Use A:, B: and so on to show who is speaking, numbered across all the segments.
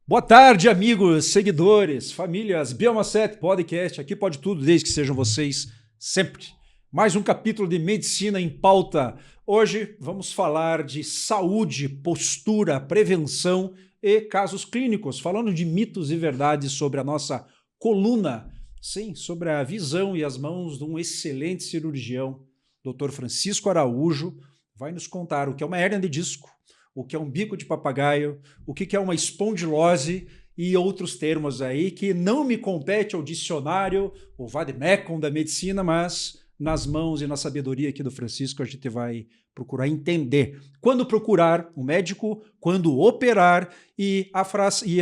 A: Boa tarde, amigos, seguidores, famílias, Bioma 7 Podcast. Aqui pode tudo, desde que sejam vocês sempre. Mais um capítulo de Medicina em Pauta. Hoje vamos falar de saúde, postura, prevenção e casos clínicos, falando de mitos e verdades sobre a nossa coluna. Sim, sobre a visão e as mãos de um excelente cirurgião, Dr. Francisco Araújo, vai nos contar o que é uma hérnia de disco, o que é um bico de papagaio, o que é uma espondilose e outros termos aí que não me compete ao dicionário, o vademecum da medicina, mas nas mãos e na sabedoria aqui do Francisco a gente vai procurar entender quando procurar um médico, quando operar e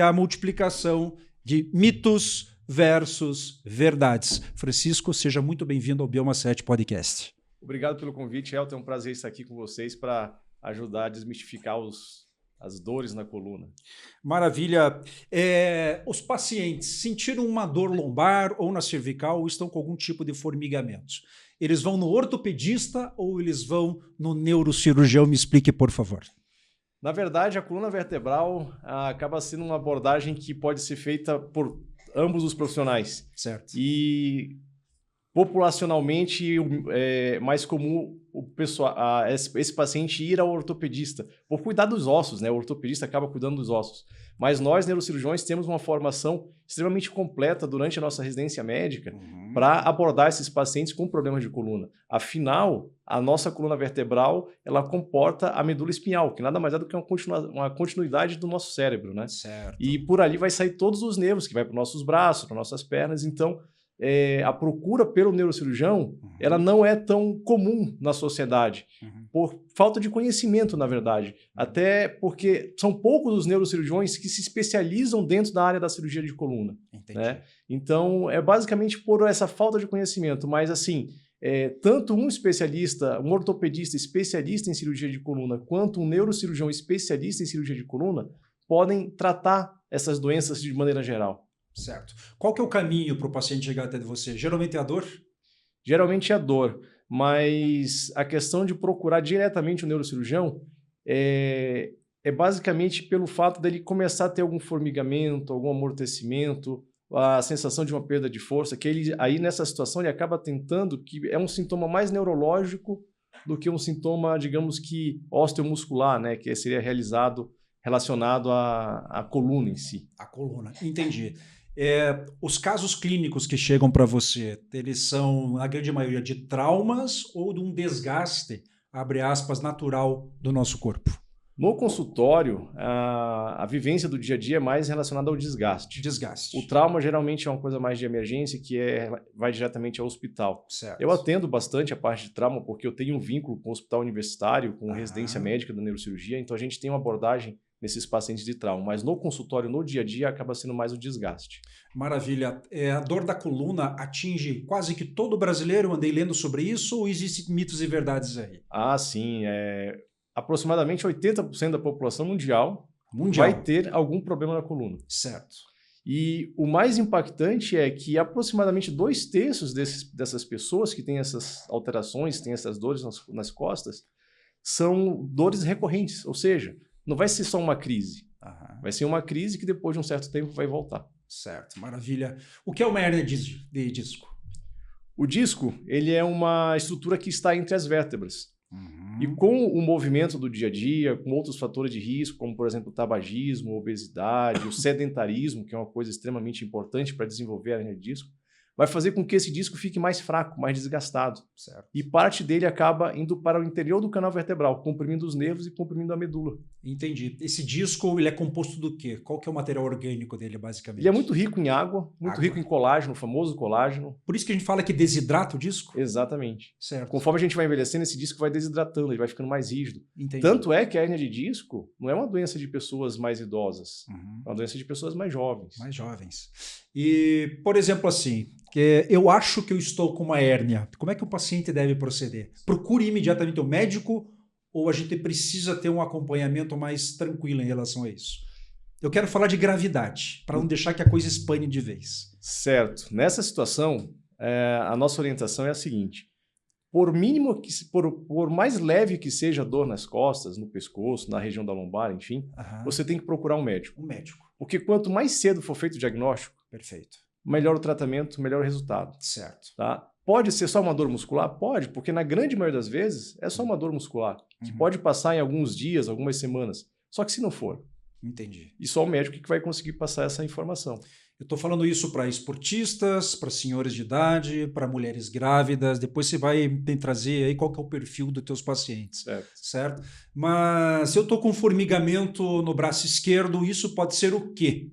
A: a multiplicação de mitos versus verdades. Francisco, seja muito bem-vindo ao Bioma 7 Podcast.
B: Obrigado pelo convite, Elton. É um prazer estar aqui com vocês para ajudar a desmistificar as dores na coluna.
A: Maravilha. Os pacientes sentiram uma dor lombar ou na cervical ou estão com algum tipo de formigamento, eles vão no ortopedista ou eles vão no neurocirurgião? Me explique, por favor.
B: Na verdade, a coluna vertebral acaba sendo uma abordagem que pode ser feita por ambos os profissionais.
A: Certo.
B: E populacionalmente é mais comum esse paciente ir ao ortopedista por cuidar dos ossos, né? O ortopedista acaba cuidando dos ossos. Mas nós, neurocirurgiões, temos uma formação extremamente completa durante a nossa residência médica para abordar esses pacientes com problemas de coluna. Afinal, a nossa coluna vertebral, ela comporta a medula espinhal, que nada mais é do que uma continuidade do nosso cérebro, né?
A: Certo.
B: E por ali vai sair todos os nervos, que vai para os nossos braços, para nossas pernas. Então, a procura pelo neurocirurgião, ela não é tão comum na sociedade, por falta de conhecimento, na verdade. Até porque são poucos os neurocirurgiões que se especializam dentro da área da cirurgia de coluna. Né? Então, é basicamente por essa falta de conhecimento. Mas, assim, tanto um especialista, um ortopedista especialista em cirurgia de coluna, quanto um neurocirurgião especialista em cirurgia de coluna, podem tratar essas doenças de maneira geral.
A: Certo. Qual que é o caminho para o paciente chegar até você? Geralmente é a dor?
B: Geralmente é a dor, mas a questão de procurar diretamente o neurocirurgião é basicamente pelo fato dele começar a ter algum formigamento, algum amortecimento, a sensação de uma perda de força, que ele aí nessa situação ele acaba tentando, que é um sintoma mais neurológico do que um sintoma, digamos que osteomuscular, né, que seria relacionado à coluna em si.
A: A coluna, entendi. Os casos clínicos que chegam para você, eles são, na grande maioria, de traumas ou de um desgaste, abre aspas, natural do nosso corpo?
B: No consultório, a vivência do dia a dia é mais relacionada ao desgaste. O trauma geralmente é uma coisa mais de emergência, que vai diretamente ao hospital.
A: Certo.
B: Eu atendo bastante a parte de trauma, porque eu tenho um vínculo com o hospital universitário, com residência médica da neurocirurgia, então a gente tem uma abordagem nesses pacientes de trauma, mas no consultório, no dia a dia, acaba sendo mais o desgaste.
A: Maravilha. A dor da coluna atinge quase que todo brasileiro? Eu andei lendo sobre isso ou existem mitos e verdades aí?
B: Ah, sim. Aproximadamente 80% da população mundial vai ter algum problema na coluna.
A: Certo.
B: E o mais impactante é que aproximadamente 2/3 dessas pessoas que têm essas alterações, têm essas dores nas costas, são dores recorrentes, ou seja, não vai ser só uma crise. Vai ser uma crise que depois de um certo tempo vai voltar.
A: Certo, maravilha. O que é uma hérnia de disco?
B: O disco, ele é uma estrutura que está entre as vértebras. E com o movimento do dia a dia, com outros fatores de risco, como por exemplo o tabagismo, obesidade, o sedentarismo, que é uma coisa extremamente importante para desenvolver a hérnia de disco, vai fazer com que esse disco fique mais fraco, mais desgastado.
A: Certo.
B: E parte dele acaba indo para o interior do canal vertebral, comprimindo os nervos e comprimindo a medula.
A: Entendi. Esse disco, ele é composto do quê? Qual que é o material orgânico dele, basicamente?
B: Ele é muito rico em água, muito rico em colágeno, o famoso colágeno.
A: Por isso que a gente fala que desidrata o disco?
B: Exatamente.
A: Certo.
B: Conforme a gente vai envelhecendo, esse disco vai desidratando, ele vai ficando mais rígido.
A: Entendi.
B: Tanto é que a hérnia de disco não é uma doença de pessoas mais idosas, é uma doença de pessoas mais jovens.
A: Mais jovens. E, por exemplo, assim, eu acho que eu estou com uma hérnia. Como é que o paciente deve proceder? Procure imediatamente o médico ou a gente precisa ter um acompanhamento mais tranquilo em relação a isso? Eu quero falar de gravidade, para não deixar que a coisa espane de vez.
B: Certo. Nessa situação, a nossa orientação é a seguinte. Por mais leve que seja a dor nas costas, no pescoço, na região da lombar, enfim, você tem que procurar um médico.
A: Um médico.
B: Porque quanto mais cedo for feito o diagnóstico,
A: Perfeito.
B: melhor o tratamento, melhor o resultado.
A: Certo.
B: Tá? Pode ser só uma dor muscular? Pode, porque na grande maioria das vezes é só uma dor muscular, que pode passar em alguns dias, algumas semanas. Só que se não for,
A: Entendi.
B: e só o médico que vai conseguir passar essa informação.
A: Eu estou falando isso para esportistas, para senhores de idade, para mulheres grávidas. Depois você vai me trazer aí qual que é o perfil dos teus pacientes, certo? Mas se eu estou com formigamento no braço esquerdo, isso pode ser o quê?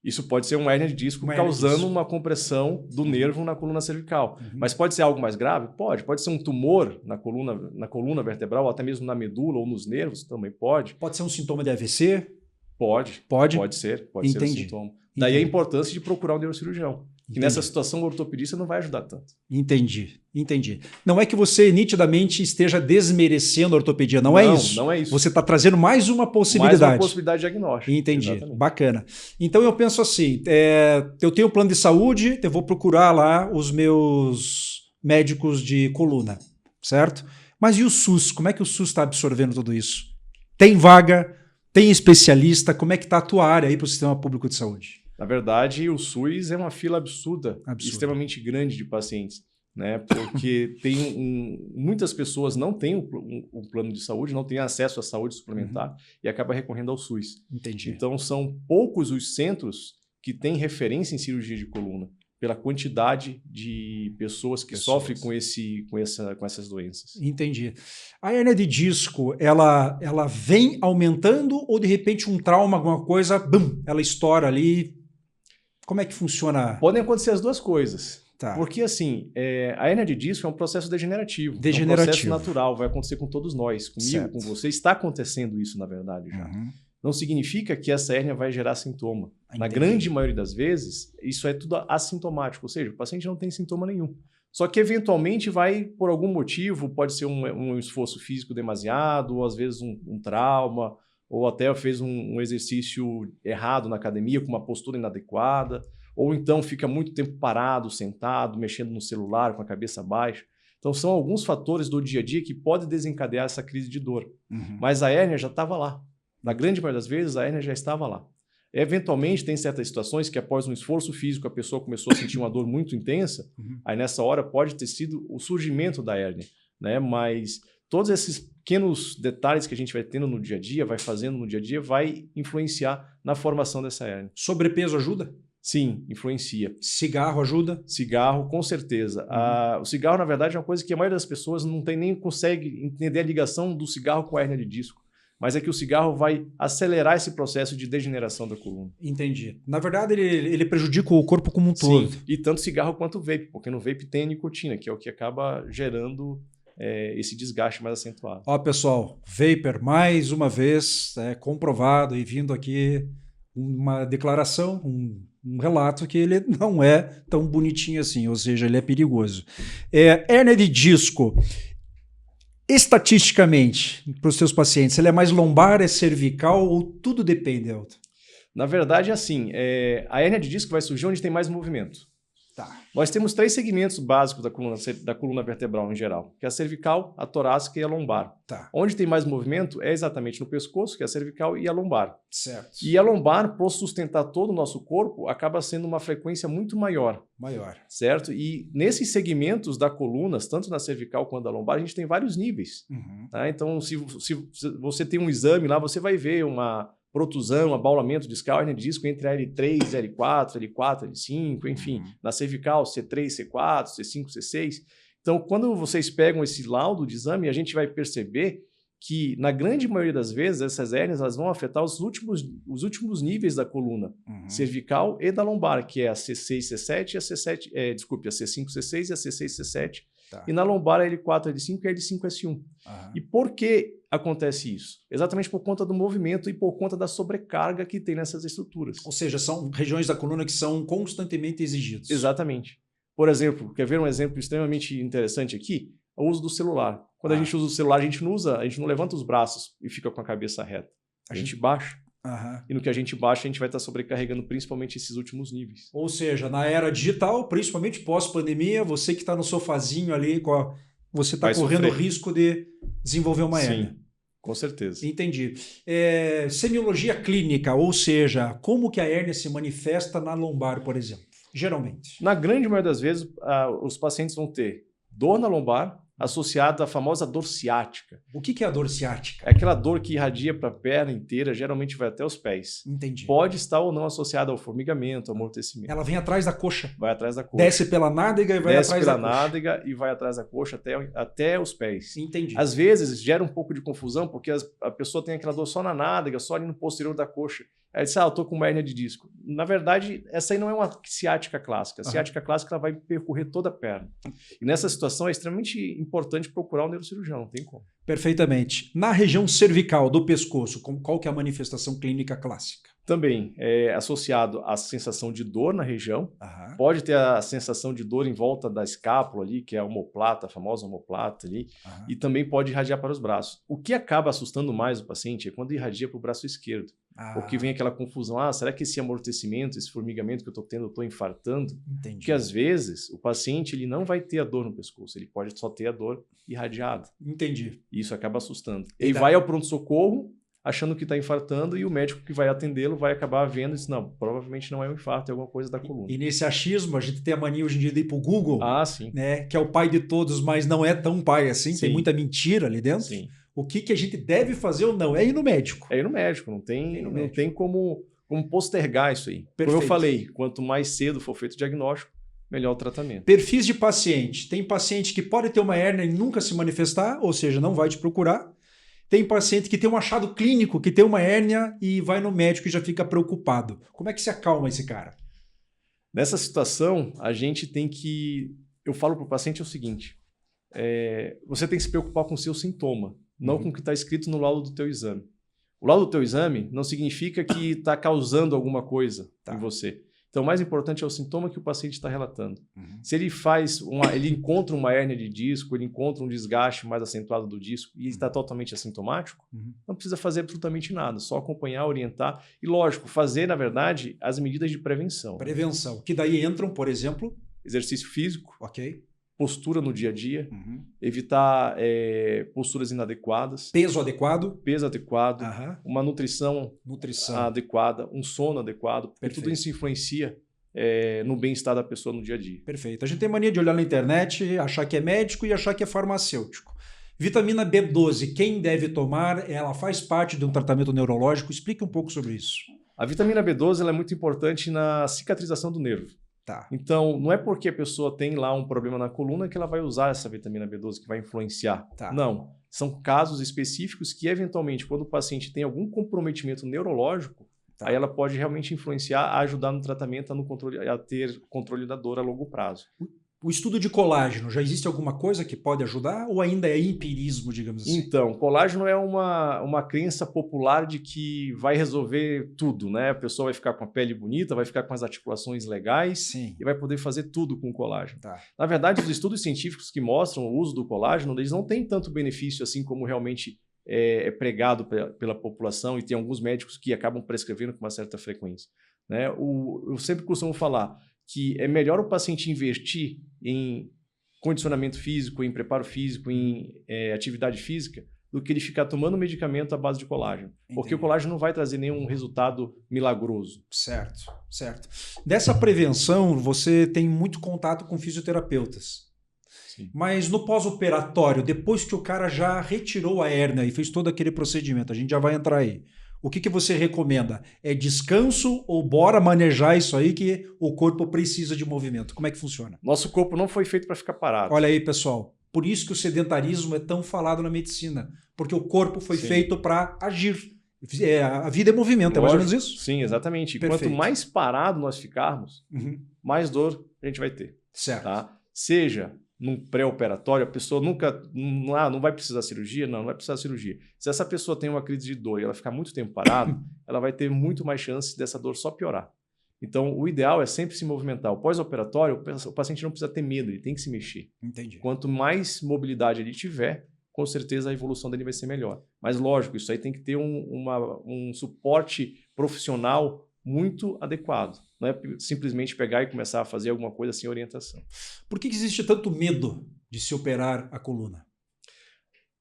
B: Isso pode ser uma hérnia de disco causando uma compressão do nervo na coluna cervical. Mas pode ser algo mais grave? Pode. Pode ser um tumor na coluna vertebral, ou até mesmo na medula ou nos nervos, também pode.
A: Pode ser um sintoma de AVC?
B: Pode.
A: Pode?
B: Pode ser um sintoma. Daí a importância de procurar um neurocirurgião. Que nessa situação o ortopedista não vai ajudar tanto.
A: Entendi. Não é que você nitidamente esteja desmerecendo a ortopedia, não é isso.
B: Não é isso.
A: Você está trazendo mais uma possibilidade.
B: Mais uma possibilidade diagnóstica.
A: Entendi.
B: Exatamente.
A: Bacana. Então eu penso assim, eu tenho um plano de saúde, eu vou procurar lá os meus médicos de coluna, certo? Mas e o SUS? Como é que o SUS está absorvendo tudo isso? Tem vaga? Tem especialista? Como é que está a tua área aí para o sistema público de saúde?
B: Na verdade, o SUS é uma fila absurda. Extremamente grande de pacientes, né? Porque muitas pessoas não têm um plano de saúde, não têm acesso à saúde suplementar e acaba recorrendo ao SUS.
A: Entendi.
B: Então, são poucos os centros que têm referência em cirurgia de coluna, pela quantidade de pessoas que sofrem com essas doenças.
A: Entendi. A hérnia de disco, ela vem aumentando ou de repente um trauma, alguma coisa, bum, ela estoura ali? Como é que funciona?
B: Podem acontecer as duas coisas.
A: Tá.
B: Porque, assim, a hérnia de disco é um processo degenerativo. É um processo natural, vai acontecer com todos nós. Comigo, com você. Está acontecendo isso, na verdade, já. Não significa que essa hérnia vai gerar sintoma.
A: Entendi.
B: Na grande maioria das vezes, isso é tudo assintomático. Ou seja, o paciente não tem sintoma nenhum. Só que, eventualmente, vai, por algum motivo, pode ser um esforço físico demasiado, ou às vezes um trauma, ou até fez um exercício errado na academia, com uma postura inadequada, ou então fica muito tempo parado, sentado, mexendo no celular, com a cabeça baixa. Então, são alguns fatores do dia a dia que podem desencadear essa crise de dor. Mas a hérnia já estava lá. Na grande maioria das vezes, a hérnia já estava lá. Eventualmente, tem certas situações que após um esforço físico, a pessoa começou a sentir uma dor muito intensa, aí nessa hora pode ter sido o surgimento da hérnia, né? Mas todos esses pequenos detalhes que a gente vai tendo no dia a dia, vai fazendo no dia a dia, vai influenciar na formação dessa hérnia.
A: Sobrepeso ajuda?
B: Sim, influencia.
A: Cigarro ajuda?
B: Cigarro, com certeza. O cigarro, na verdade, é uma coisa que a maioria das pessoas não tem nem consegue entender a ligação do cigarro com a hérnia de disco. Mas é que o cigarro vai acelerar esse processo de degeneração da coluna.
A: Entendi. Na verdade, ele prejudica o corpo como um todo.
B: Sim, e tanto cigarro quanto o vape, porque no vape tem a nicotina, que é o que acaba gerando esse desgaste mais acentuado.
A: Ó, pessoal, vapor, mais uma vez, comprovado e vindo aqui uma declaração, um relato que ele não é tão bonitinho assim, ou seja, ele é perigoso. Hérnia de disco. Estatisticamente, para os seus pacientes, ele é mais lombar, é cervical ou tudo depende, Elton?
B: Na verdade, assim, a hérnia de disco vai surgir onde tem mais movimento.
A: Tá.
B: Nós temos 3 segmentos básicos da coluna vertebral em geral, que é a cervical, a torácica e a lombar.
A: Tá.
B: Onde tem mais movimento é exatamente no pescoço, que é a cervical, e a lombar.
A: Certo.
B: E a lombar, por sustentar todo o nosso corpo, acaba sendo uma frequência muito maior. Certo? E nesses segmentos da coluna, tanto na cervical quanto na lombar, a gente tem vários níveis. Tá? Então, se você tem um exame lá, você vai ver uma protusão, abaulamento discal, hérnia de disco entre a L3, L4, L4, L5, enfim. Na cervical, C3, C4, C5, C6. Então, quando vocês pegam esse laudo de exame, a gente vai perceber que, na grande maioria das vezes, essas hérnias elas vão afetar os últimos níveis da coluna cervical e da lombar, que é a C6, C7 e a C7, a C5, C6 e a C6, C7. Tá. E na lombar a L4, L5 e a L5, S1. E por que acontece isso? Exatamente por conta do movimento e por conta da sobrecarga que tem nessas estruturas.
A: Ou seja, são regiões da coluna que são constantemente exigidas.
B: Exatamente. Por exemplo, quer ver um exemplo extremamente interessante aqui? O uso do celular. Quando a gente usa o celular, a gente não levanta os braços e fica com a cabeça reta. A gente baixa. E no que a gente baixa, a gente vai estar sobrecarregando principalmente esses últimos níveis.
A: Ou seja, na era digital, principalmente pós-pandemia, você que está no sofazinho ali, você está correndo o risco de desenvolver uma hérnia.
B: Sim, Com certeza.
A: Entendi. Semiologia clínica, ou seja, como que a hérnia se manifesta na lombar, por exemplo? Geralmente.
B: Na grande maioria das vezes, os pacientes vão ter dor na lombar associada à famosa dor ciática.
A: O que é a dor ciática?
B: É aquela dor que irradia para a perna inteira, geralmente vai até os pés.
A: Entendi.
B: Pode estar ou não associada ao formigamento, ao amortecimento.
A: Ela vem atrás da coxa.
B: Vai atrás da coxa.
A: Desce pela nádega e vai atrás da coxa.
B: Desce pela nádega e vai atrás da coxa até os pés.
A: Entendi.
B: Às vezes gera um pouco de confusão, porque a pessoa tem aquela dor só na nádega, só ali no posterior da coxa. Aí diz, eu tô com uma hérnia de disco. Na verdade, essa aí não é uma ciática clássica. A ciática clássica ela vai percorrer toda a perna. E nessa situação é extremamente importante procurar um neurocirurgião, não tem como.
A: Perfeitamente. Na região cervical do pescoço, qual que é a manifestação clínica clássica?
B: Também é associado à sensação de dor na região.
A: Aham.
B: Pode ter a sensação de dor em volta da escápula ali, que é a omoplata, a famosa omoplata ali.
A: Aham.
B: E também pode irradiar para os braços. O que acaba assustando mais o paciente é quando irradia para o braço esquerdo. Porque vem aquela confusão, será que esse amortecimento, esse formigamento que eu estou tendo, eu estou infartando?
A: Entendi.
B: Porque às vezes o paciente ele não vai ter a dor no pescoço, ele pode só ter a dor irradiada.
A: Entendi.
B: E isso acaba assustando. Ele vai ao pronto-socorro achando que está infartando e o médico que vai atendê-lo vai acabar vendo e diz, não, provavelmente não é um infarto, é alguma coisa da coluna.
A: E nesse achismo, a gente tem a mania hoje em dia de ir para o Google,
B: Sim.
A: né, que é o pai de todos, mas não é tão pai assim,
B: Sim.
A: Tem muita mentira ali dentro.
B: Sim.
A: O que a gente deve fazer ou não? É ir no médico.
B: É ir no médico, não tem como postergar isso aí.
A: Perfeito.
B: Como eu falei, quanto mais cedo for feito o diagnóstico, melhor o tratamento.
A: Perfis de paciente. Tem paciente que pode ter uma hérnia e nunca se manifestar, ou seja, não vai te procurar. Tem paciente que tem um achado clínico, que tem uma hérnia e vai no médico e já fica preocupado. Como é que se acalma esse cara?
B: Nessa situação, a gente tem que... Eu falo para o paciente o seguinte, você tem que se preocupar com o seu sintoma, não com o que está escrito no laudo do teu exame. O laudo do teu exame não significa que está causando alguma coisa em você. Então, o mais importante é o sintoma que o paciente está relatando. Se ele ele encontra uma hérnia de disco, ele encontra um desgaste mais acentuado do disco e está totalmente assintomático, não precisa fazer absolutamente nada, só acompanhar, orientar e, lógico, fazer, na verdade, as medidas de prevenção.
A: Prevenção, que daí entram, por exemplo...
B: Exercício físico,
A: ok,
B: postura no dia a dia, evitar posturas inadequadas.
A: Peso adequado.
B: Peso adequado, uma nutrição adequada, um sono adequado, porque tudo isso influencia no bem-estar da pessoa no dia a dia.
A: Perfeito. A gente tem mania de olhar na internet, achar que é médico e achar que é farmacêutico. Vitamina B12, quem deve tomar? Ela faz parte de um tratamento neurológico? Explique um pouco sobre isso.
B: A vitamina B12 ela é muito importante na cicatrização do nervo.
A: Tá.
B: Então, não é porque a pessoa tem lá um problema na coluna que ela vai usar essa vitamina B12 que vai influenciar.
A: Tá.
B: Não. São casos específicos que, eventualmente, quando o paciente tem algum comprometimento neurológico, aí ela pode realmente influenciar, a ajudar no tratamento, a ter controle da dor a longo prazo.
A: O estudo de colágeno, já existe alguma coisa que pode ajudar ou ainda é empirismo, digamos assim?
B: Então, colágeno é uma crença popular de que vai resolver tudo, né? A pessoa vai ficar com a pele bonita, vai ficar com as articulações legais.
A: Sim.
B: E vai poder fazer tudo com colágeno.
A: Tá.
B: Na verdade, os estudos científicos que mostram o uso do colágeno, eles não têm tanto benefício assim como realmente é pregado pela população e tem alguns médicos que acabam prescrevendo com uma certa frequência, né? Eu sempre costumo falar que é melhor o paciente investir em condicionamento físico, em preparo físico, em atividade física, do que ele ficar tomando medicamento à base de colágeno. Entendi. Porque o colágeno não vai trazer nenhum resultado milagroso.
A: Certo, certo. Dessa prevenção, você tem muito contato com fisioterapeutas. Sim. Mas no pós-operatório, depois que o cara já retirou a hérnia e fez todo aquele procedimento, a gente já vai entrar aí. O que você recomenda? É descanso ou bora manejar isso aí que o corpo precisa de movimento? Como é que funciona?
B: Nosso corpo não foi feito para ficar parado.
A: Olha aí, pessoal. Por isso que o sedentarismo é tão falado na medicina. Porque o corpo foi feito para agir. A vida é movimento, é mais ou menos isso?
B: Sim, exatamente. E quanto mais parado nós ficarmos, mais dor a gente vai ter.
A: Certo.
B: Tá? Seja num pré-operatório, a pessoa nunca... não vai precisar de cirurgia? Não vai precisar de cirurgia. Se essa pessoa tem uma crise de dor e ela ficar muito tempo parada, ela vai ter muito mais chance dessa dor só piorar. Então, o ideal é sempre se movimentar. O pós-operatório, o paciente não precisa ter medo, ele tem que se mexer.
A: Entendi.
B: Quanto mais mobilidade ele tiver, com certeza a evolução dele vai ser melhor. Mas, lógico, isso aí tem que ter um suporte profissional muito adequado. Não é simplesmente pegar e começar a fazer alguma coisa sem orientação.
A: Por que existe tanto medo de se operar a coluna?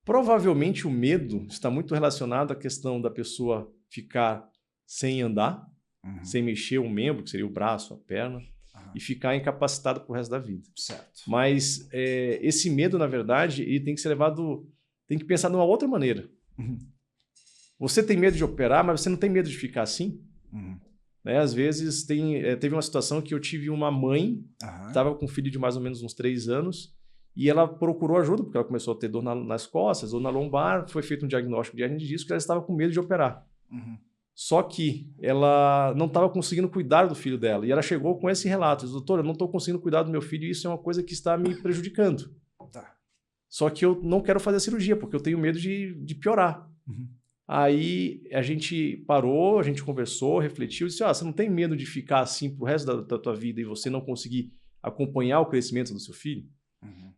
B: Provavelmente o medo está muito relacionado à questão da pessoa ficar sem andar, sem mexer um membro, que seria o braço, a perna, e ficar incapacitado pro resto da vida.
A: Certo.
B: Mas esse medo, na verdade, ele tem que ser levado, tem que pensar de uma outra maneira. Você tem medo de operar, mas você não tem medo de ficar assim? Né? Às vezes teve uma situação que eu tive uma mãe, estava com um filho de mais ou menos uns 3 anos, e ela procurou ajuda, porque ela começou a ter dor nas costas, dor na lombar, foi feito um diagnóstico de hernia de disco, que ela estava com medo de operar. Só que ela não estava conseguindo cuidar do filho dela. E ela chegou com esse relato: doutora, eu não estou conseguindo cuidar do meu filho e isso é uma coisa que está me prejudicando. Só que eu não quero fazer a cirurgia, porque eu tenho medo de piorar. Aí a gente parou, a gente conversou, refletiu e disse: você não tem medo de ficar assim pro resto da tua vida e você não conseguir acompanhar o crescimento do seu filho?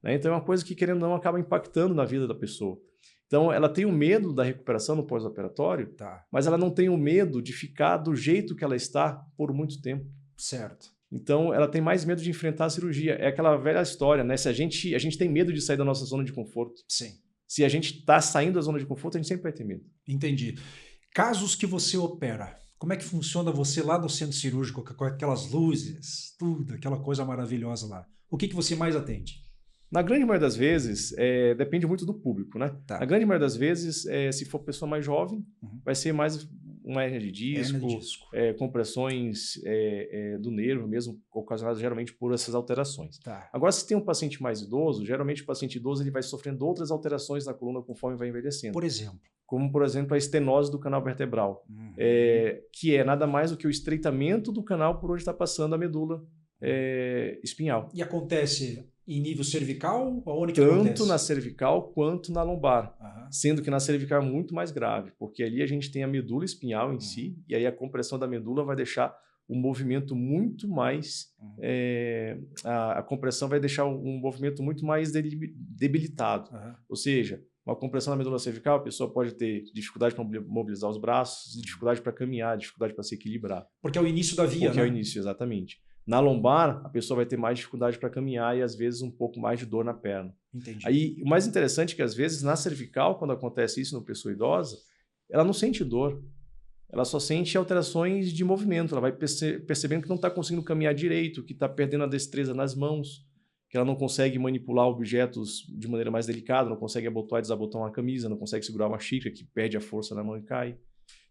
B: Né? Então é uma coisa que, querendo ou não, acaba impactando na vida da pessoa. Então, ela tem o medo da recuperação no pós-operatório, mas ela não tem o medo de ficar do jeito que ela está por muito tempo.
A: Certo.
B: Então, ela tem mais medo de enfrentar a cirurgia. É aquela velha história, né? Se a gente tem medo de sair da nossa zona de conforto.
A: Sim.
B: Se a gente está saindo da zona de conforto, a gente sempre vai ter medo.
A: Entendi. Casos que você opera, como é que funciona você lá no centro cirúrgico, com aquelas luzes, tudo, aquela coisa maravilhosa lá? O que você mais atende?
B: Na grande maioria das vezes, depende muito do público, né? Na grande maioria das vezes, se for pessoa mais jovem, vai ser mais uma hernia de disco, compressões do nervo mesmo, ocasionadas geralmente por essas alterações. Agora, se tem um paciente mais idoso, geralmente o paciente idoso ele vai sofrendo outras alterações na coluna conforme vai envelhecendo.
A: Por exemplo?
B: Como, por exemplo, a estenose do canal vertebral, que é nada mais do que o estreitamento do canal por onde está passando a medula espinhal.
A: E acontece em nível cervical? Onde que
B: Tanto
A: acontece?
B: na cervical quanto na lombar. Sendo que na cervical é muito mais grave, porque ali a gente tem a medula espinhal em si, e aí a compressão da medula vai deixar o movimento muito mais... a compressão vai deixar um movimento muito mais debilitado. Ou seja, uma compressão na medula cervical, a pessoa pode ter dificuldade para mobilizar os braços, dificuldade para caminhar, dificuldade para se equilibrar.
A: Porque é o início da via,
B: Porque é o início, exatamente. Na lombar, a pessoa vai ter mais dificuldade para caminhar e, às vezes, um pouco mais de dor na perna.
A: Entendi.
B: Aí, o mais interessante é que, às vezes, na cervical, quando acontece isso numa pessoa idosa, ela não sente dor. Ela só sente alterações de movimento. Ela vai percebendo que não está conseguindo caminhar direito, que está perdendo a destreza nas mãos, que ela não consegue manipular objetos de maneira mais delicada, não consegue abotoar e desabotar uma camisa, não consegue segurar uma xícara, que perde a força na mão e cai.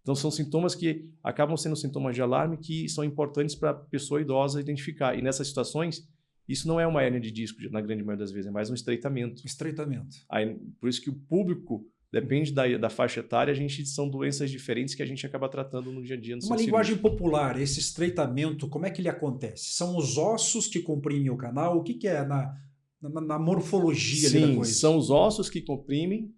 B: Então, são sintomas que acabam sendo sintomas de alarme que são importantes para a pessoa idosa identificar. E nessas situações, isso não é uma hernia de disco, na grande maioria das vezes, é mais um estreitamento.
A: Estreitamento.
B: Aí, por isso que o público, depende da faixa etária, são doenças diferentes que a gente acaba tratando no dia a dia.
A: Uma linguagem popular, esse estreitamento, como é que ele acontece? São os ossos que comprimem o canal? O que é na morfologia ali da coisa?
B: Sim, são os ossos que comprimem,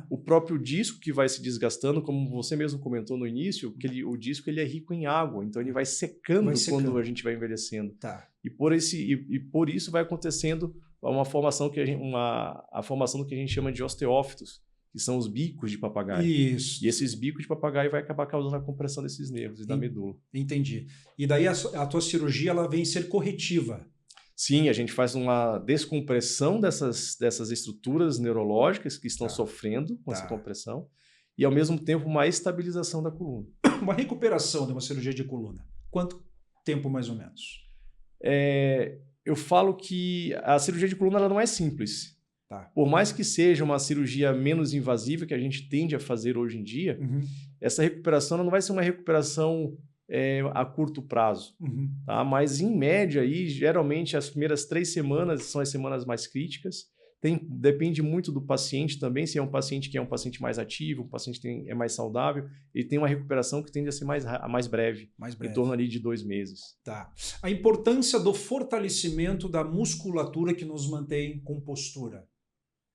B: o próprio disco que vai se desgastando, como você mesmo comentou no início, que o disco ele é rico em água, então ele vai secando quando a gente vai envelhecendo. E por isso vai acontecendo uma formação a formação do que a gente chama de osteófitos, que são os bicos de papagaio.
A: Isso.
B: E esses bicos de papagaio vai acabar causando a compressão desses nervos e da medula.
A: Entendi. E daí a tua cirurgia ela vem ser corretiva.
B: Sim, a gente faz uma descompressão dessas estruturas neurológicas que estão sofrendo com essa compressão e, ao mesmo tempo, uma estabilização da coluna.
A: Uma recuperação de uma cirurgia de coluna. Quanto tempo, mais ou menos?
B: Eu falo que a cirurgia de coluna ela não é simples. Por mais que seja uma cirurgia menos invasiva que a gente tende a fazer hoje em dia, essa recuperação não vai ser uma recuperação a curto prazo. Mas, em média, aí, geralmente, as primeiras 3 semanas são as semanas mais críticas. Depende muito do paciente também, se é um paciente que é um paciente mais ativo, um paciente que é mais saudável, ele tem uma recuperação que tende a ser mais breve, em torno ali de 2 meses.
A: A importância do fortalecimento da musculatura que nos mantém com postura.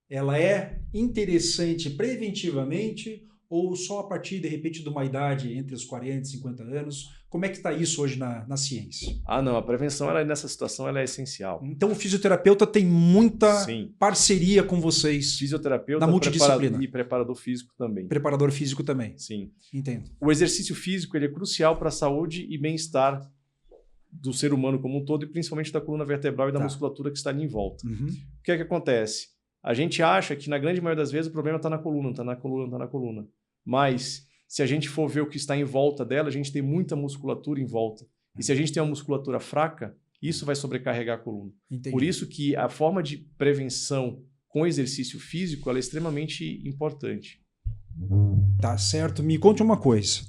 A: Ela é interessante preventivamente ou só a partir, de repente, de uma idade entre os 40 e 50 anos? Como é que está isso hoje na ciência?
B: Não, a prevenção nessa situação ela é essencial.
A: Então o fisioterapeuta tem muita parceria com vocês.
B: Fisioterapeuta
A: na multidisciplina.
B: E preparador físico também.
A: Preparador físico também.
B: Sim.
A: Entendo.
B: O exercício físico ele é crucial para a saúde e bem-estar do ser humano como um todo e principalmente da coluna vertebral e da musculatura que está ali em volta. O que é que acontece? A gente acha que, na grande maioria das vezes, o problema está na coluna, está na coluna, está na coluna. Mas, se a gente for ver o que está em volta dela, a gente tem muita musculatura em volta. E se a gente tem uma musculatura fraca, isso vai sobrecarregar a coluna.
A: Entendi.
B: Por isso que a forma de prevenção com exercício físico ela é extremamente importante.
A: Tá certo. Me conte uma coisa.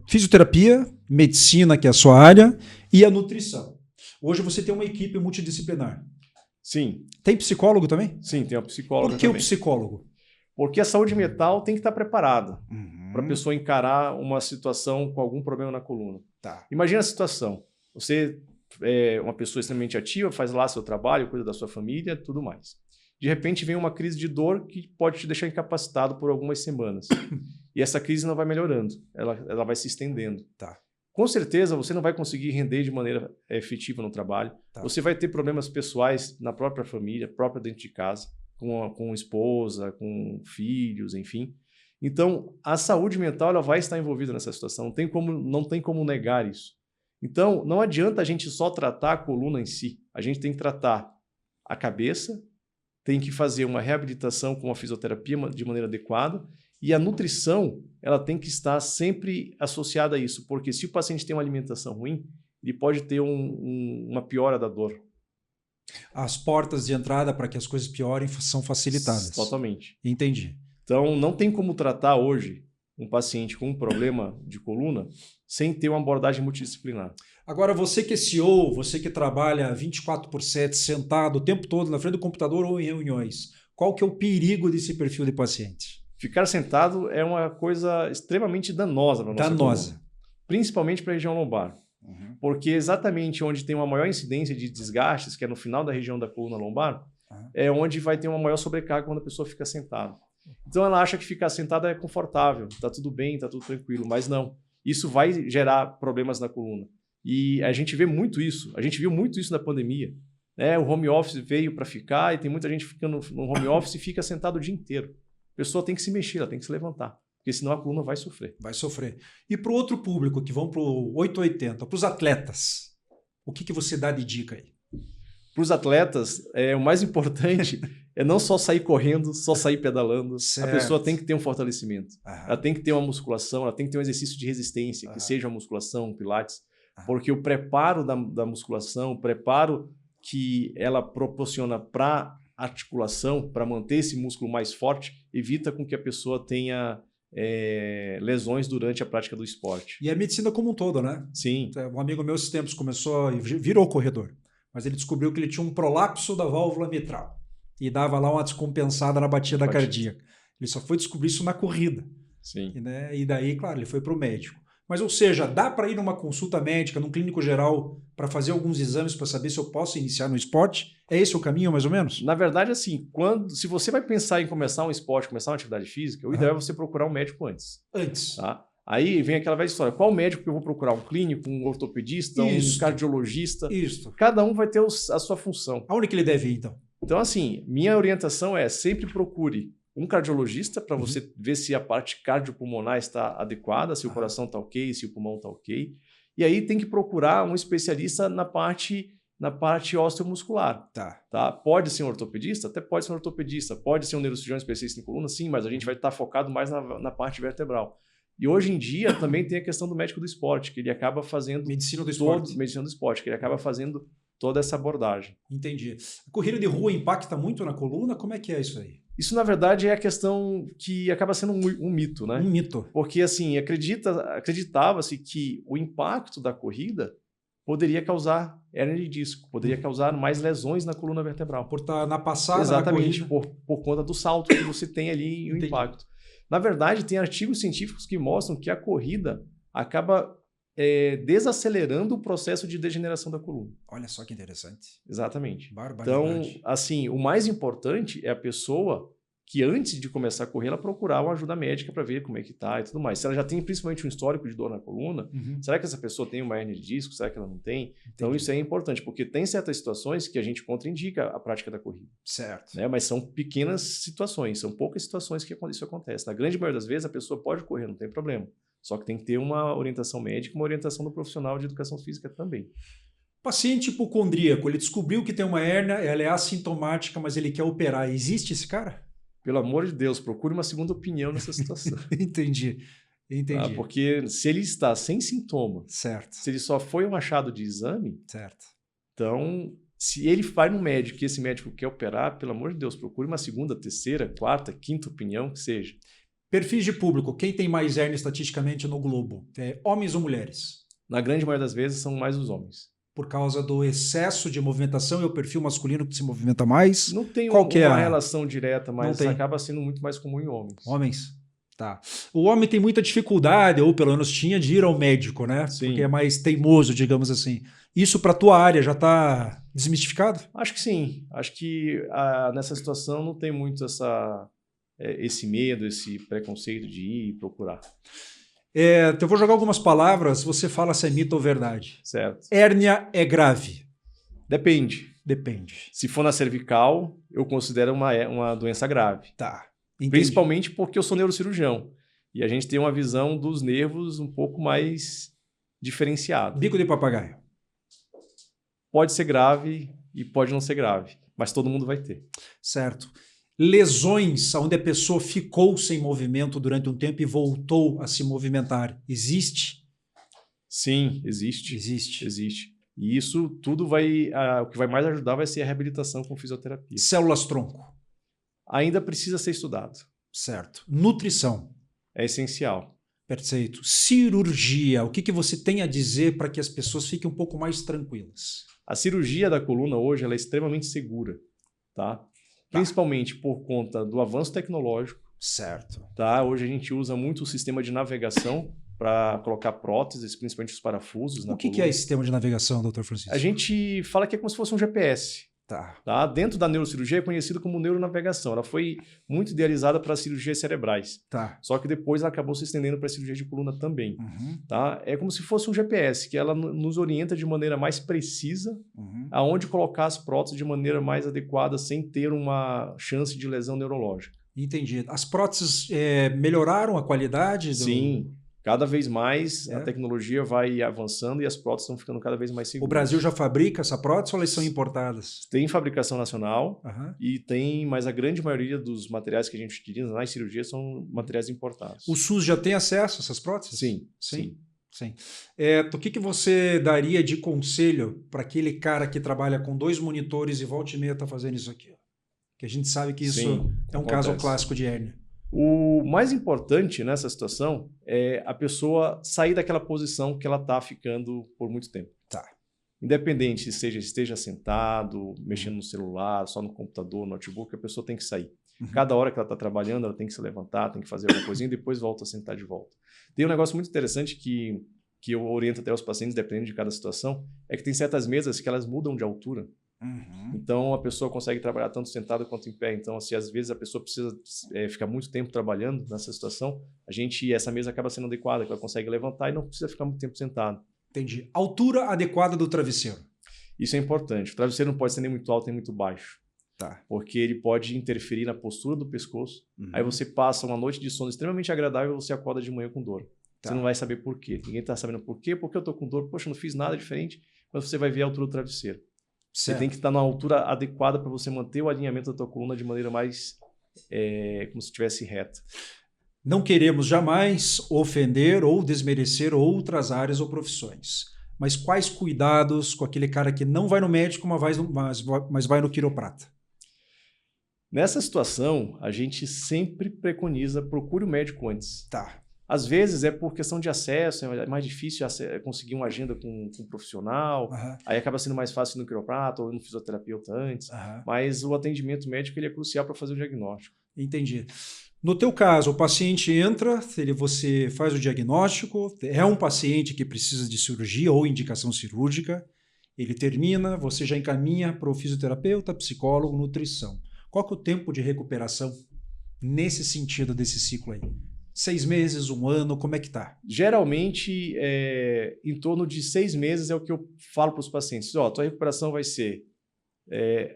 A: Fisioterapia, medicina, que é a sua área, e a nutrição. Hoje você tem uma equipe multidisciplinar.
B: Sim.
A: Tem psicólogo também?
B: Sim, tem uma psicóloga
A: Por que
B: também.
A: o psicólogo?
B: Porque a saúde mental tem que estar preparada para a
A: Uhum.
B: pessoa encarar uma situação com algum problema na coluna.
A: Tá.
B: Imagina a situação. Você é uma pessoa extremamente ativa, faz lá seu trabalho, cuida da sua família, tudo mais. De repente vem uma crise de dor que pode te deixar incapacitado por algumas semanas. E essa crise não vai melhorando, ela vai se estendendo.
A: Tá.
B: Com certeza você não vai conseguir render de maneira efetiva no trabalho.
A: Tá.
B: Você vai ter problemas pessoais na própria família, própria dentro de casa, com esposa, com filhos, enfim. Então, a saúde mental ela vai estar envolvida nessa situação. Não tem como negar isso. Então, não adianta a gente só tratar a coluna em si. A gente tem que tratar a cabeça, tem que fazer uma reabilitação com a fisioterapia de maneira adequada e a nutrição ela tem que estar sempre associada a isso, porque se o paciente tem uma alimentação ruim, ele pode ter uma piora da dor.
A: As portas de entrada para que as coisas piorem são facilitadas.
B: Totalmente.
A: Entendi.
B: Então, não tem como tratar hoje um paciente com um problema de coluna sem ter uma abordagem multidisciplinar.
A: Agora, você que é CEO, você que trabalha 24/7 sentado o tempo todo na frente do computador ou em reuniões, qual que é o perigo desse perfil de paciente?
B: Ficar sentado é uma coisa extremamente danosa para a nossa coluna, principalmente para a região lombar.
A: Uhum.
B: Porque exatamente onde tem uma maior incidência de desgastes, que é no final da região da coluna lombar, é onde vai ter uma maior sobrecarga quando a pessoa fica sentada. Então ela acha que ficar sentada é confortável, está tudo bem, está tudo tranquilo, mas não. Isso vai gerar problemas na coluna. E a gente vê muito isso, a gente viu muito isso na pandemia. O home office veio para ficar e tem muita gente ficando no home office e fica sentado o dia inteiro. A pessoa tem que se mexer, ela tem que se levantar, porque senão a coluna vai sofrer.
A: Vai sofrer. E para o outro público que vão para o 880, para os atletas, o que você dá de dica aí?
B: Para os atletas, o mais importante é não só sair correndo, só sair pedalando.
A: Certo.
B: A pessoa tem que ter um fortalecimento.
A: Aham.
B: Ela tem que ter uma musculação, ela tem que ter um exercício de resistência,
A: Aham.
B: que seja uma musculação, um pilates.
A: Aham.
B: Porque o preparo da musculação, o preparo que ela proporciona para articulação, para manter esse músculo mais forte, evita com que a pessoa tenha lesões durante a prática do esporte.
A: E a medicina como um todo, né?
B: Sim.
A: Um amigo meu, esses tempos, começou e virou corredor, mas ele descobriu que ele tinha um prolapso da válvula mitral e dava lá uma descompensada na batida cardíaca. Ele só foi descobrir isso na corrida.
B: Sim.
A: Né? E daí, claro, ele foi para o médico. Mas, ou seja, dá para ir numa consulta médica, num clínico geral, para fazer alguns exames para saber se eu posso iniciar no esporte? É esse o caminho, mais ou menos?
B: Na verdade, assim, se você vai pensar em começar um esporte, começar uma atividade física, o ideal é você procurar um médico antes.
A: Antes.
B: Tá? Aí vem aquela velha história. Qual médico que eu vou procurar? Um clínico, um ortopedista, um cardiologista?
A: Isso.
B: Cada um vai ter a sua função.
A: Aonde que ele deve ir, então?
B: Então, assim, minha orientação é sempre procure um cardiologista para você ver se a parte cardiopulmonar está adequada, se o coração está ok, se o pulmão está ok. E aí tem que procurar um especialista na parte osteomuscular. Tá? Pode ser um ortopedista? Até pode ser um ortopedista. Pode ser um neurocirurgião especialista em coluna? Sim, mas a gente vai estar focado mais na parte vertebral. E hoje em dia também tem a questão do médico do esporte, que ele acaba fazendo...
A: Medicina do esporte.
B: Medicina do esporte, que ele acaba fazendo toda essa abordagem.
A: Entendi. A corrida de rua impacta muito na coluna? Como é que é isso aí?
B: Isso, na verdade, é a questão que acaba sendo um mito, né?
A: Um mito.
B: Porque, assim, acreditava-se que o impacto da corrida poderia causar hérnia de disco, poderia causar mais lesões na coluna vertebral.
A: Por estar na passada.
B: Exatamente,
A: na corrida.
B: por conta do salto que você tem ali e o impacto. Na verdade, tem artigos científicos que mostram que a corrida acaba desacelerando o processo de degeneração da coluna.
A: Olha só que interessante.
B: Exatamente.
A: Barbaridade.
B: Então, assim, o mais importante é a pessoa que antes de começar a correr, ela procurar uma ajuda médica para ver como é que tá e tudo mais. Se ela já tem principalmente um histórico de dor na coluna, será que essa pessoa tem uma hérnia de disco? Será que ela não tem? Entendi. Então isso é importante, porque tem certas situações que a gente contraindica a prática da corrida.
A: Certo.
B: Né? Mas são pequenas situações, são poucas situações que isso acontece. Na grande maioria das vezes a pessoa pode correr, não tem problema. Só que tem que ter uma orientação médica, uma orientação do profissional de educação física também.
A: Paciente hipocondríaco, ele descobriu que tem uma hérnia, ela é assintomática, mas ele quer operar. Existe esse cara?
B: Pelo amor de Deus, procure uma segunda opinião nessa situação.
A: Entendi.
B: Tá? Porque se ele está sem sintoma,
A: certo.
B: se ele só foi um achado de exame,
A: certo.
B: Então, se ele vai no médico e esse médico quer operar, pelo amor de Deus, procure uma segunda, terceira, quarta, quinta opinião, que seja.
A: Perfis de público, quem tem mais hérnia estatisticamente no globo? Homens ou mulheres?
B: Na grande maioria das vezes são mais os homens.
A: Por causa do excesso de movimentação e o perfil masculino que se movimenta mais?
B: Não tem
A: Qual que é
B: uma relação direta, mas
A: tem.
B: acaba sendo muito mais comum em homens.
A: Homens? Tá. O homem tem muita dificuldade, ou pelo menos tinha, de ir ao médico, né?
B: Sim.
A: Porque é mais teimoso, digamos assim. Isso para a tua área já está desmistificado?
B: Acho que sim. Acho que nessa situação não tem muito esse medo, esse preconceito de ir procurar.
A: Eu vou jogar algumas palavras, você fala se é mito ou verdade.
B: Certo.
A: Hérnia é grave?
B: Depende.
A: Depende.
B: Se for na cervical, eu considero uma doença grave.
A: Tá. Entendi.
B: Principalmente porque eu sou neurocirurgião. E a gente tem uma visão dos nervos um pouco mais diferenciada.
A: Bico de papagaio?
B: Pode ser grave e pode não ser grave, mas todo mundo vai ter.
A: Certo. Lesões onde a pessoa ficou sem movimento durante um tempo e voltou a se movimentar. Existe?
B: Sim, existe.
A: Existe.
B: Existe. E isso tudo o que vai mais ajudar vai ser a reabilitação com fisioterapia.
A: Células-tronco?
B: Ainda precisa ser estudado.
A: Certo. Nutrição?
B: É essencial.
A: Perfeito. Cirurgia, o que você tem a dizer para que as pessoas fiquem um pouco mais tranquilas?
B: A cirurgia da coluna hoje ela é extremamente segura, tá? Principalmente por conta do avanço tecnológico.
A: Certo.
B: Tá? Hoje a gente usa muito o sistema de navegação para colocar próteses, principalmente os parafusos na coluna.
A: O que é esse sistema de navegação, Dr. Francisco?
B: A gente fala que é como se fosse um GPS. Tá? Dentro da neurocirurgia é conhecido como neuronavegação. Ela foi muito idealizada para cirurgias cerebrais.
A: Tá.
B: Só que depois ela acabou se estendendo para a cirurgia de coluna também.
A: Uhum.
B: Tá? É como se fosse um GPS, que ela nos orienta de maneira mais precisa aonde colocar as próteses de maneira mais adequada, sem ter uma chance de lesão neurológica.
A: Entendi. As próteses melhoraram a qualidade?
B: Sim. Cada vez mais a tecnologia vai avançando e as próteses estão ficando cada vez mais seguras.
A: O Brasil já fabrica essa prótese ou elas são importadas?
B: Tem fabricação nacional e tem, mas a grande maioria dos materiais que a gente utiliza nas cirurgias são materiais importados.
A: O SUS já tem acesso a essas próteses?
B: Sim.
A: O que você daria de conselho para aquele cara que trabalha com 2 monitores e volta e meia está fazendo isso aqui? Que a gente sabe que isso é um caso clássico de hérnia.
B: O mais importante nessa situação é a pessoa sair daquela posição que ela está ficando por muito tempo.
A: Tá.
B: Independente se esteja sentado, mexendo no celular, só no computador, no notebook, a pessoa tem que sair. Cada hora que ela está trabalhando, ela tem que se levantar, tem que fazer alguma coisinha e depois volta a sentar de volta. Tem um negócio muito interessante que eu oriento até os pacientes, dependendo de cada situação, é que tem certas mesas que elas mudam de altura. Então, a pessoa consegue trabalhar tanto sentada quanto em pé. Então, se às vezes a pessoa precisa ficar muito tempo trabalhando nessa situação, essa mesa acaba sendo adequada, que ela consegue levantar e não precisa ficar muito tempo sentado.
A: Entendi. Altura adequada do travesseiro.
B: Isso é importante. O travesseiro não pode ser nem muito alto nem muito baixo.
A: Tá.
B: Porque ele pode interferir na postura do pescoço. Aí você passa uma noite de sono extremamente agradável e você acorda de manhã com dor. Tá. Você não vai saber por quê. Ninguém está sabendo por quê. Porque eu estou com dor. Poxa, eu não fiz nada diferente. Quando você vai ver a altura do travesseiro. Você tem que estar na altura adequada para você manter o alinhamento da tua coluna de maneira mais como se estivesse reta.
A: Não queremos jamais ofender ou desmerecer outras áreas ou profissões. Mas quais cuidados com aquele cara que não vai no médico, mas vai no quiroprata?
B: Nessa situação, a gente sempre preconiza, procure o médico antes.
A: Tá.
B: Às vezes é por questão de acesso, é mais difícil conseguir uma agenda com um profissional, aí acaba sendo mais fácil no quiroprata ou no fisioterapeuta antes, mas o atendimento médico ele é crucial para fazer o diagnóstico.
A: Entendi. No teu caso, o paciente entra, você faz o diagnóstico, é um paciente que precisa de cirurgia ou indicação cirúrgica, ele termina, você já encaminha para o fisioterapeuta, psicólogo, nutrição. Qual que é o tempo de recuperação nesse sentido desse ciclo aí? 6 meses, 1 ano, como é que tá?
B: Geralmente, em torno de 6 meses é o que eu falo para os pacientes. Tua recuperação vai ser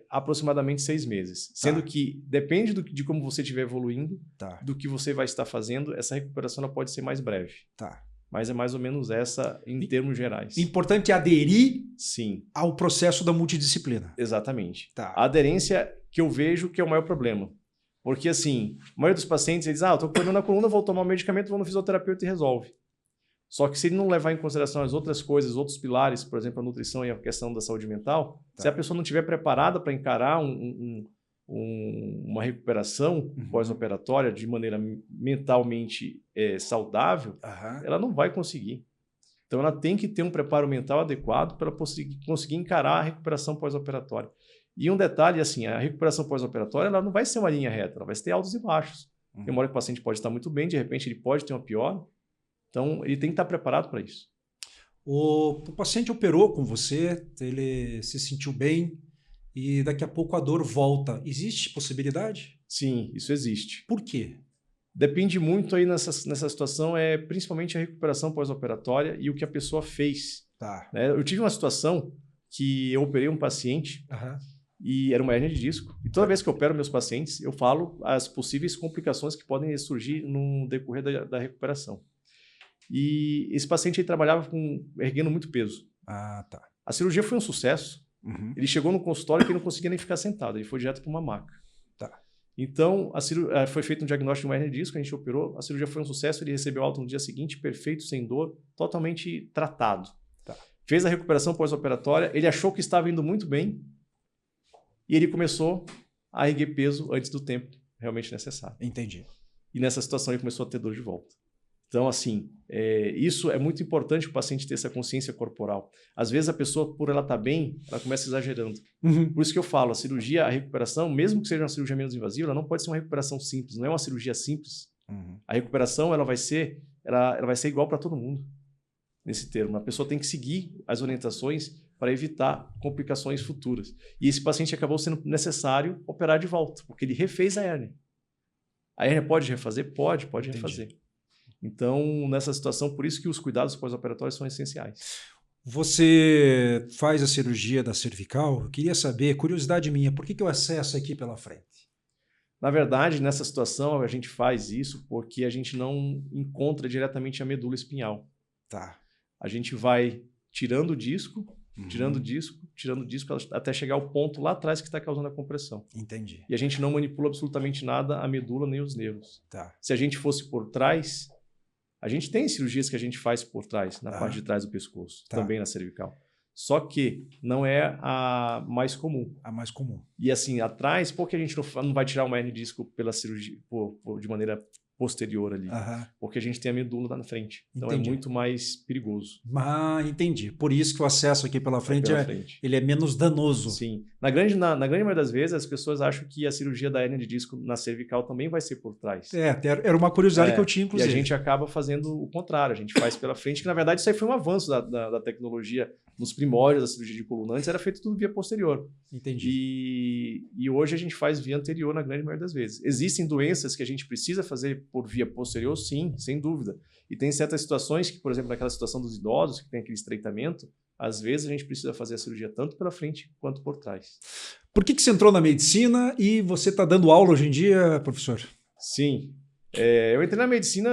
B: aproximadamente 6 meses. Sendo que depende de como você estiver evoluindo, do que você vai estar fazendo, essa recuperação ela pode ser mais breve.
A: Tá.
B: Mas é mais ou menos essa em termos gerais.
A: Importante aderir
B: Sim.
A: ao processo da multidisciplina.
B: Exatamente.
A: Tá.
B: A aderência que eu vejo que é o maior problema. Porque, assim, a maioria dos pacientes, eles eu tô com problema na coluna, vou tomar um medicamento, vou no fisioterapeuta e resolve. Só que se ele não levar em consideração as outras coisas, outros pilares, por exemplo, a nutrição e a questão da saúde mental, se a pessoa não estiver preparada para encarar uma recuperação pós-operatória de maneira mentalmente saudável, ela não vai conseguir. Então, ela tem que ter um preparo mental adequado para conseguir encarar a recuperação pós-operatória. E um detalhe, assim, a recuperação pós-operatória ela não vai ser uma linha reta, ela vai ter altos e baixos. Tem uma hora que o paciente pode estar muito bem, de repente ele pode ter uma piora. Então, ele tem que estar preparado para isso.
A: O paciente operou com você, ele se sentiu bem e daqui a pouco a dor volta. Existe possibilidade?
B: Sim, isso existe.
A: Por quê?
B: Depende muito aí nessa situação, principalmente a recuperação pós-operatória e o que a pessoa fez.
A: Tá.
B: Né? Eu tive uma situação que eu operei um paciente e era uma hérnia de disco. E toda vez que eu opero meus pacientes, eu falo as possíveis complicações que podem surgir no decorrer da recuperação. E esse paciente aí trabalhava erguendo muito peso.
A: Tá.
B: A cirurgia foi um sucesso. Ele chegou no consultório que ele não conseguia nem ficar sentado. Ele foi direto para uma maca.
A: Tá.
B: Então, foi feito um diagnóstico de uma hérnia de disco, a gente operou. A cirurgia foi um sucesso, ele recebeu alta no dia seguinte, perfeito, sem dor, totalmente tratado.
A: Tá.
B: Fez a recuperação pós-operatória, ele achou que estava indo muito bem e ele começou a erguer peso antes do tempo realmente necessário.
A: Entendi.
B: E nessa situação ele começou a ter dor de volta. Então, assim, isso é muito importante o paciente ter essa consciência corporal. Às vezes a pessoa, por ela estar bem, ela começa exagerando. Por isso que eu falo, a cirurgia, a recuperação, mesmo que seja uma cirurgia menos invasiva, ela não pode ser uma recuperação simples, não é uma cirurgia simples. A recuperação, ela vai ser igual para todo mundo, nesse termo. A pessoa tem que seguir as orientações para evitar complicações futuras. E esse paciente acabou sendo necessário operar de volta, porque ele refez a hérnia. A hérnia pode refazer? Pode
A: Entendi.
B: refazer. Então, nessa situação, por isso que os cuidados pós-operatórios são essenciais.
A: Você faz a cirurgia da cervical? Eu queria saber, curiosidade minha, por que eu acesso aqui pela frente?
B: Na verdade, nessa situação, a gente faz isso porque a gente não encontra diretamente a medula espinhal.
A: Tá.
B: A gente vai tirando o disco, tirando o disco, até chegar ao ponto lá atrás que está causando a compressão.
A: Entendi.
B: E a gente não manipula absolutamente nada a medula nem os nervos.
A: Tá.
B: Se a gente fosse por trás, a gente tem cirurgias que a gente faz por trás, na parte de trás do pescoço, também na cervical. Só que não é a mais comum.
A: A mais comum.
B: E assim, atrás, por que a gente não vai tirar uma hérnia de disco pela cirurgia, de maneira posterior ali? Porque a gente tem a medula lá na frente. Então é muito mais perigoso.
A: Entendi. Por isso que o acesso aqui pela frente, ele é menos danoso.
B: Sim. Na grande maioria das vezes, as pessoas acham que a cirurgia da hérnia de disco na cervical também vai ser por trás.
A: Era uma curiosidade que eu tinha, inclusive.
B: E a gente acaba fazendo o contrário. A gente faz pela frente, que na verdade isso aí foi um avanço da tecnologia. Nos primórdios da cirurgia de coluna, antes era feito tudo via posterior.
A: Entendi.
B: E hoje a gente faz via anterior na grande maioria das vezes. Existem doenças que a gente precisa fazer por via posterior, sim, sem dúvida. E tem certas situações que, por exemplo, naquela situação dos idosos, que tem aquele estreitamento, às vezes a gente precisa fazer a cirurgia tanto pela frente quanto por trás.
A: Por que você entrou na medicina e você está dando aula hoje em dia, professor?
B: Sim. Eu entrei na medicina,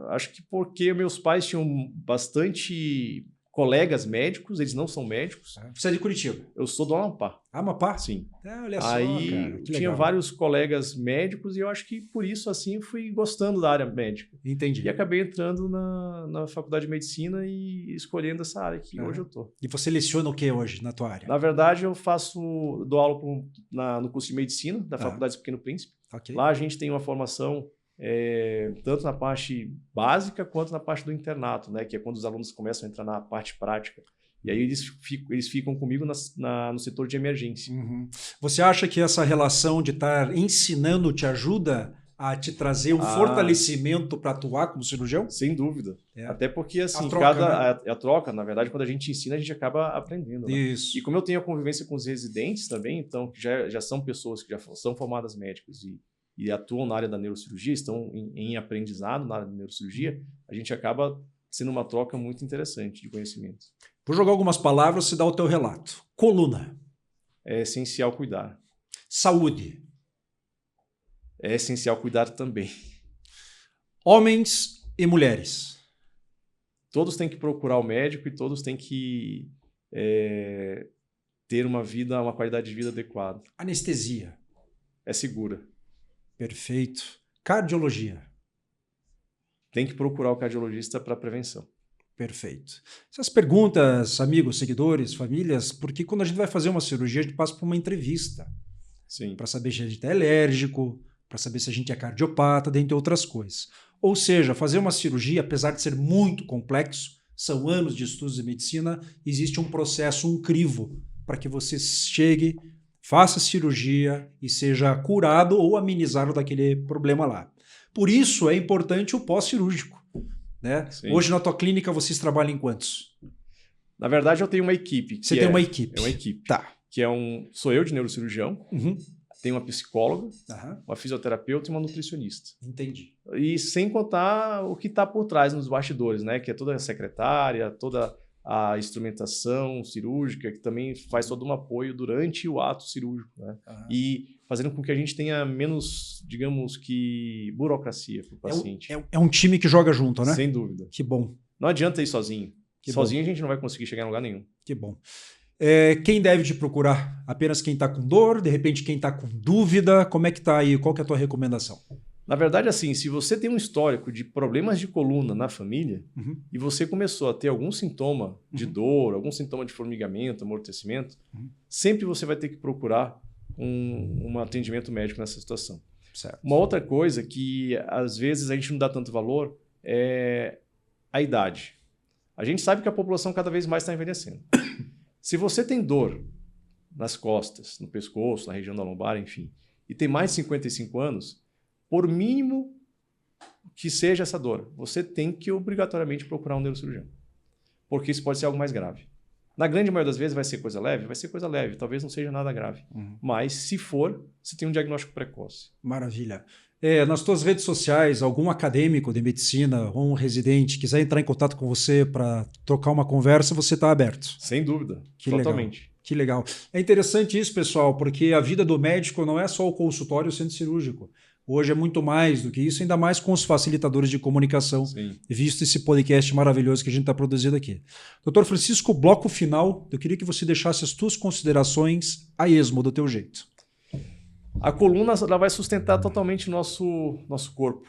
B: acho que porque meus pais tinham bastante colegas médicos, eles não são médicos.
A: Você é de Curitiba?
B: Eu sou do Amapá.
A: Amapá?
B: Sim.
A: Olha só,
B: aí
A: cara,
B: tinha vários colegas médicos e eu acho que por isso assim fui gostando da área médica.
A: Entendi.
B: E acabei entrando na faculdade de medicina e escolhendo essa área que hoje eu tô.
A: E você leciona o que hoje na tua área?
B: Na verdade, eu dou aula no curso de medicina da Faculdade do Pequeno Príncipe. Lá a gente tem uma formação tanto na parte básica quanto na parte do internato, né? Que é quando os alunos começam a entrar na parte prática. E aí eles ficam comigo no setor de emergência.
A: Você acha que essa relação de estar ensinando te ajuda a te trazer um fortalecimento para atuar como cirurgião?
B: Sem dúvida. Até porque assim, a troca, na verdade, quando a gente ensina, a gente acaba aprendendo. Né?
A: Isso.
B: E como eu tenho a convivência com os residentes também, então que já são pessoas que já são formadas médicos e atuam na área da neurocirurgia, estão em aprendizado na área da neurocirurgia, a gente acaba sendo uma troca muito interessante de conhecimento.
A: Vou jogar algumas palavras, você dá o teu relato. Coluna.
B: É essencial cuidar.
A: Saúde.
B: É essencial cuidar também.
A: Homens e mulheres.
B: todos têm que procurar o médico e todos têm que ter uma qualidade de vida adequada.
A: Anestesia.
B: É segura.
A: Perfeito. Cardiologia.
B: Tem que procurar o cardiologista para prevenção.
A: Perfeito. Essas perguntas, amigos, seguidores, famílias, porque quando a gente vai fazer uma cirurgia, a gente passa por uma entrevista.
B: Sim.
A: Para saber se a gente é alérgico, para saber se a gente é cardiopata, dentre outras coisas. Ou seja, fazer uma cirurgia, apesar de ser muito complexo, são anos de estudos de medicina, existe um processo, um crivo, para que você chegue, faça a cirurgia e seja curado ou amenizado daquele problema lá. Por isso é importante o pós-cirúrgico. Né? Hoje na tua clínica vocês trabalham em quantos?
B: Na verdade eu tenho uma equipe.
A: Você tem uma equipe?
B: É uma equipe.
A: Tá.
B: Que sou eu de neurocirurgião, tenho uma psicóloga, uma fisioterapeuta e uma nutricionista.
A: Entendi.
B: E sem contar o que está por trás nos bastidores, né? Que é toda a secretária, toda a instrumentação cirúrgica, que também faz todo um apoio durante o ato cirúrgico, né? E fazendo com que a gente tenha menos, digamos que, burocracia para o paciente.
A: É um time que joga junto, né?
B: Sem dúvida.
A: Que bom.
B: Não adianta ir sozinho.
A: Que
B: sozinho
A: bom.
B: A gente não vai conseguir chegar em lugar nenhum.
A: Que bom. Quem deve te procurar? Apenas quem está com dor? De repente quem está com dúvida? Como é que está aí? Qual que é a tua recomendação?
B: Na verdade, assim, se você tem um histórico de problemas de coluna na família e você começou a ter algum sintoma de dor, algum sintoma de formigamento, amortecimento, sempre você vai ter que procurar um atendimento médico nessa situação.
A: Certo.
B: Uma outra coisa que às vezes a gente não dá tanto valor é a idade. A gente sabe que a população cada vez mais está envelhecendo. Se você tem dor nas costas, no pescoço, na região da lombar, enfim, e tem mais de 55 anos, por mínimo que seja essa dor, você tem que obrigatoriamente procurar um neurocirurgião. Porque isso pode ser algo mais grave. Na grande maioria das vezes vai ser coisa leve? Vai ser coisa leve, talvez não seja nada grave. Mas se for, você tem um diagnóstico precoce.
A: Maravilha. Nas tuas redes sociais, algum acadêmico de medicina ou um residente quiser entrar em contato com você para trocar uma conversa, você está aberto?
B: Sem dúvida,
A: totalmente. Legal. Que legal. É interessante isso, pessoal, porque a vida do médico não é só o consultório e o centro cirúrgico. Hoje é muito mais do que isso, ainda mais com os facilitadores de comunicação, visto esse podcast maravilhoso que a gente está produzindo aqui. Doutor Francisco, bloco final, eu queria que você deixasse as tuas considerações a esmo, do teu jeito.
B: A coluna ela vai sustentar totalmente nosso corpo.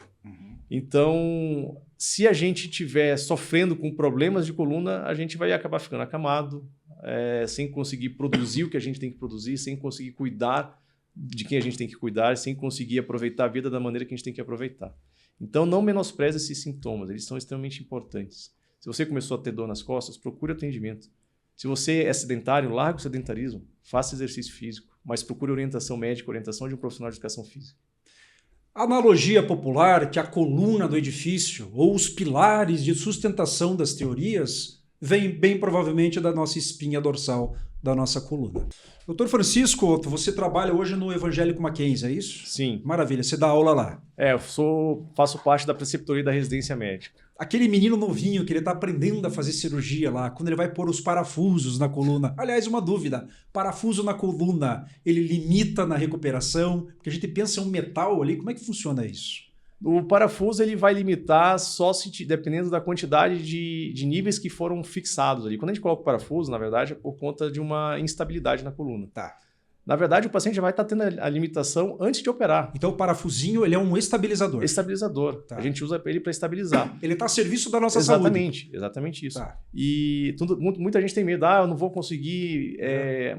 B: Então, se a gente estiver sofrendo com problemas de coluna, a gente vai acabar ficando acamado, sem conseguir produzir o que a gente tem que produzir, sem conseguir cuidar de quem a gente tem que cuidar, sem conseguir aproveitar a vida da maneira que a gente tem que aproveitar. Então, não menospreze esses sintomas, eles são extremamente importantes. Se você começou a ter dor nas costas, procure atendimento. Se você é sedentário, largue o sedentarismo, faça exercício físico, mas procure orientação médica, orientação de um profissional de educação física.
A: Analogia popular que a coluna do edifício ou os pilares de sustentação das teorias vem bem provavelmente da nossa espinha dorsal, da nossa coluna. Doutor Francisco, você trabalha hoje no Evangélico Mackenzie, é isso?
B: Sim.
A: Maravilha, você dá aula lá.
B: Eu faço parte da preceptoria da residência médica.
A: Aquele menino novinho que ele está aprendendo a fazer cirurgia lá, quando ele vai pôr os parafusos na coluna. Aliás, uma dúvida, parafuso na coluna, ele limita na recuperação? Porque a gente pensa em um metal ali, como é que funciona isso?
B: O parafuso ele vai limitar só dependendo da quantidade de níveis que foram fixados ali. Quando a gente coloca o parafuso, na verdade, é por conta de uma instabilidade na coluna.
A: Tá.
B: Na verdade, o paciente já vai estar tendo a limitação antes de operar.
A: Então o parafusinho ele é um estabilizador.
B: Estabilizador. Tá. A gente usa ele para estabilizar.
A: Ele está a serviço da nossa saúde.
B: Exatamente isso.
A: Tá.
B: E muita gente tem medo. Eu não vou conseguir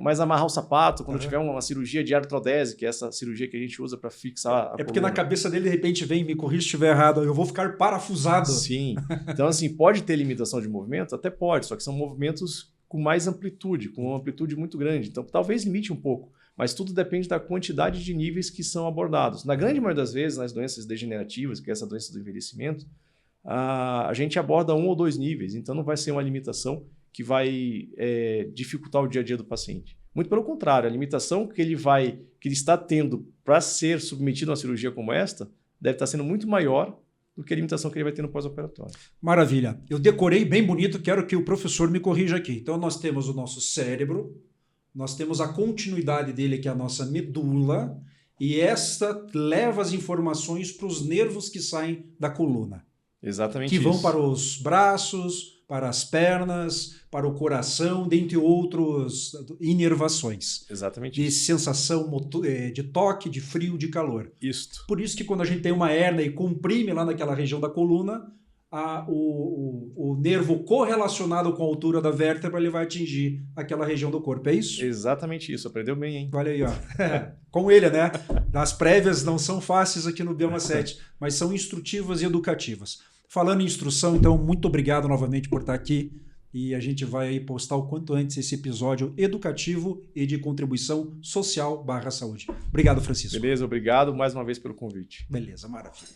B: mais amarrar o sapato quando tiver uma cirurgia de artrodese, que é essa cirurgia que a gente usa para fixar a coluna.
A: Porque na cabeça dele, de repente, vem, me corrija se estiver errado, eu vou ficar parafusado.
B: Sim. Então, assim, pode ter limitação de movimento? Até pode, só que são movimentos com mais amplitude, com uma amplitude muito grande. Então, talvez limite um pouco. Mas tudo depende da quantidade de níveis que são abordados. Na grande maioria das vezes, nas doenças degenerativas, que é essa doença do envelhecimento, a gente aborda 1 ou 2 níveis. Então, não vai ser uma limitação que vai dificultar o dia a dia do paciente. Muito pelo contrário, a limitação que ele está tendo para ser submetido a uma cirurgia como esta deve estar sendo muito maior do que a limitação que ele vai ter no pós-operatório.
A: Maravilha. Eu decorei bem bonito, quero que o professor me corrija aqui. Então, nós temos o nosso cérebro, nós temos a continuidade dele, que é a nossa medula, e esta leva as informações para os nervos que saem da coluna.
B: Exatamente
A: que vão
B: isso.
A: para os braços, para as pernas, para o coração, dentre outros inervações.
B: Exatamente
A: De
B: isso.
A: sensação de toque, de frio, de calor.
B: Isto.
A: Por isso que quando a gente tem uma hérnia e comprime lá naquela região da coluna, o nervo correlacionado com a altura da vértebra ele vai atingir aquela região do corpo, é isso?
B: Exatamente isso, aprendeu bem, hein?
A: Olha aí, ó. Com ele, né? As prévias não são fáceis aqui no Bioma 7, mas são instrutivas e educativas. Falando em instrução, então, muito obrigado novamente por estar aqui e a gente vai aí postar o quanto antes esse episódio educativo e de contribuição social /saúde. Obrigado, Francisco.
B: Beleza, obrigado mais uma vez pelo convite.
A: Beleza, maravilha.